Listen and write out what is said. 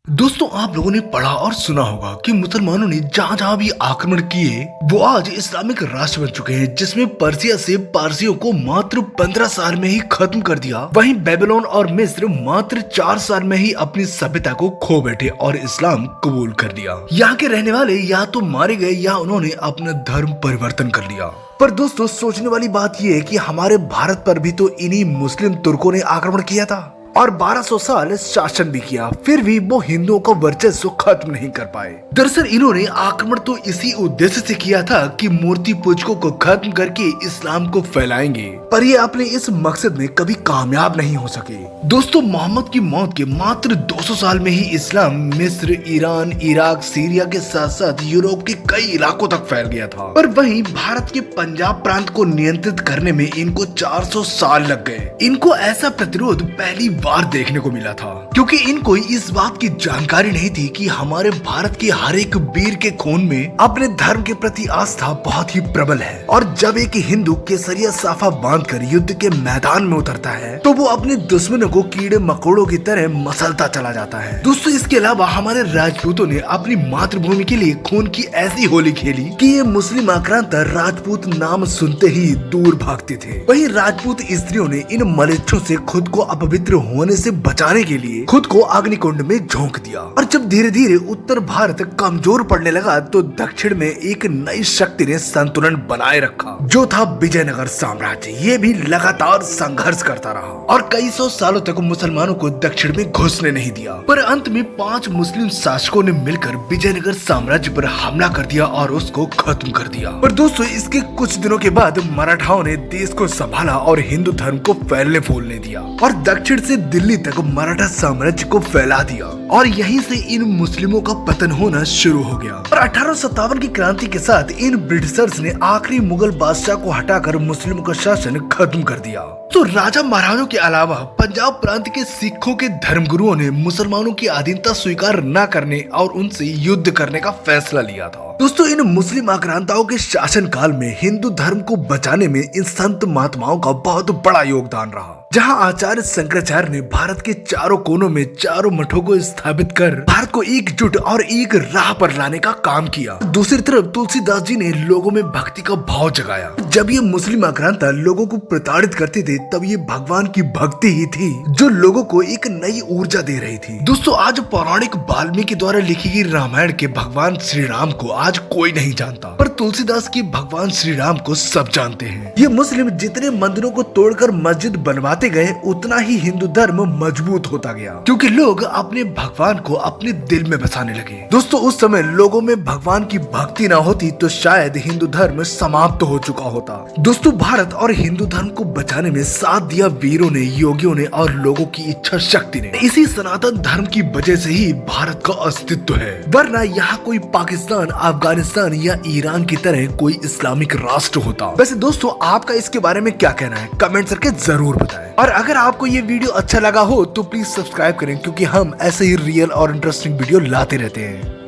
दोस्तों, आप लोगों ने पढ़ा और सुना होगा कि मुसलमानों ने जहाँ जहाँ भी आक्रमण किए वो आज इस्लामिक राष्ट्र बन चुके हैं, जिसमें पर्सिया से पारसियों को मात्र 15 साल में ही खत्म कर दिया। वहीं बेबीलोन और मिस्र मात्र 4 साल में ही अपनी सभ्यता को खो बैठे और इस्लाम कबूल कर लिया। यहाँ के रहने वाले या तो मारे गए या उन्होंने अपना धर्म परिवर्तन कर लिया। पर दोस्तों, सोचने वाली बात यह है कि हमारे भारत पर भी तो इन्हीं मुस्लिम तुर्कों ने आक्रमण किया था और 1200 साल शासन भी किया, फिर भी वो हिंदुओं का वर्चस्व खत्म नहीं कर पाए। दरअसल इन्होंने आक्रमण तो इसी उद्देश्य से किया था कि मूर्ति पूजकों को खत्म करके इस्लाम को फैलाएंगे, पर ये अपने इस मकसद में कभी कामयाब नहीं हो सके। दोस्तों, मोहम्मद की मौत के मात्र 200 साल में ही इस्लाम मिस्र, ईरान, इराक, सीरिया के साथ साथ यूरोप के कई इलाकों तक फैल गया था। पर वहीं भारत के पंजाब प्रांत को नियंत्रित करने में इनको 400 साल लग गए। इनको ऐसा प्रतिरोध पहली बार देखने को मिला था, क्योंकि इनको इस बात की जानकारी नहीं थी कि हमारे भारत के हर एक वीर के खून में अपने धर्म के प्रति आस्था बहुत ही प्रबल है। और जब एक हिंदू केसरिया साफा बांधकर युद्ध के मैदान में उतरता है तो वो अपने दुश्मनों को कीड़े मकोड़ों की तरह मसलता चला जाता है। दोस्तों, इसके अलावा हमारे राजपूतों ने अपनी मातृभूमि के लिए खून की ऐसी होली खेली कि ये मुस्लिम आक्रांता राजपूत नाम सुनते ही दूर भागते थे। वहीं राजपूत स्त्रियों ने इन मलेच्छों से खुद को अपवित्र होने से बचाने के लिए खुद को अग्निकुंड में झोंक दिया। और जब धीरे धीरे उत्तर भारत कमजोर पड़ने लगा तो दक्षिण में एक नई शक्ति ने संतुलन बनाए रखा, जो था विजयनगर साम्राज्य। ये भी लगातार संघर्ष करता रहा और कई सौ सालों तक मुसलमानों को दक्षिण में घुसने नहीं दिया। पर अंत में 5 मुस्लिम शासकों ने मिलकर विजयनगर साम्राज्य पर हमला कर दिया और उसको खत्म कर दिया। पर दोस्तों, इसके कुछ दिनों के बाद मराठाओं ने देश को संभाला और हिंदू धर्म को फैलने फूलने दिया और दक्षिण से दिल्ली तक मराठा साम्राज्य को फैला दिया। और यहीं से इन मुस्लिमों का पतन होना शुरू हो गया। और 1857 की क्रांति के साथ इन ब्रिटिशर्स ने आखिरी मुगल बादशाह को हटाकर मुस्लिमों का शासन खत्म कर दिया। तो राजा महाराजों के अलावा पंजाब प्रांत के सिखों के धर्मगुरुओं ने मुसलमानों की अधीनता स्वीकार न करने और उनसे युद्ध करने का फैसला लिया था। दोस्तों, इन मुस्लिम आक्रांताओं के शासन काल में हिंदू धर्म को बचाने में इन संत महात्माओं का बहुत बड़ा योगदान रहा। जहां आचार्य शंकराचार्य ने भारत के चारों कोनों में चारों मठों को स्थापित कर भारत को एकजुट और एक राह पर लाने का काम किया। दूसरी तरफ तुलसीदास जी ने लोगों में भक्ति का भाव जगाया। जब ये मुस्लिम आक्रांता लोगों को प्रताड़ित करते थे तब ये भगवान की भक्ति ही थी जो लोगों को एक नई ऊर्जा दे रही थी। दोस्तों, आज पौराणिक वाल्मीकि द्वारा लिखी गई रामायण के भगवान श्री राम को आज कोई नहीं जानता, पर तुलसीदास के भगवान श्री राम को सब जानते हैं। ये मुस्लिम जितने मंदिरों को तोड़कर मस्जिद बनवाते गए उतना ही हिंदू धर्म मजबूत होता गया, क्योंकि लोग अपने भगवान को अपने दिल में बसाने लगे। दोस्तों, उस समय लोगों में भगवान की भक्ति ना होती तो शायद हिंदू धर्म समाप्त हो चुका होता। दोस्तों, भारत और हिंदू धर्म को बचाने में साथ दिया वीरों ने, योगियों ने और लोगों की इच्छा शक्ति ने। इसी सनातन धर्म की वजह से ही भारत का अस्तित्व है, वरना यहाँ कोई पाकिस्तान, अफगानिस्तान या ईरान की तरह कोई इस्लामिक राष्ट्र होता। वैसे दोस्तों, आपका इसके बारे में क्या कहना है, कमेंट करके जरूर बताएं। और अगर आपको ये वीडियो अच्छा लगा हो तो प्लीज सब्सक्राइब करें, क्योंकि हम ऐसे ही रियल और इंटरेस्टिंग वीडियो लाते रहते हैं।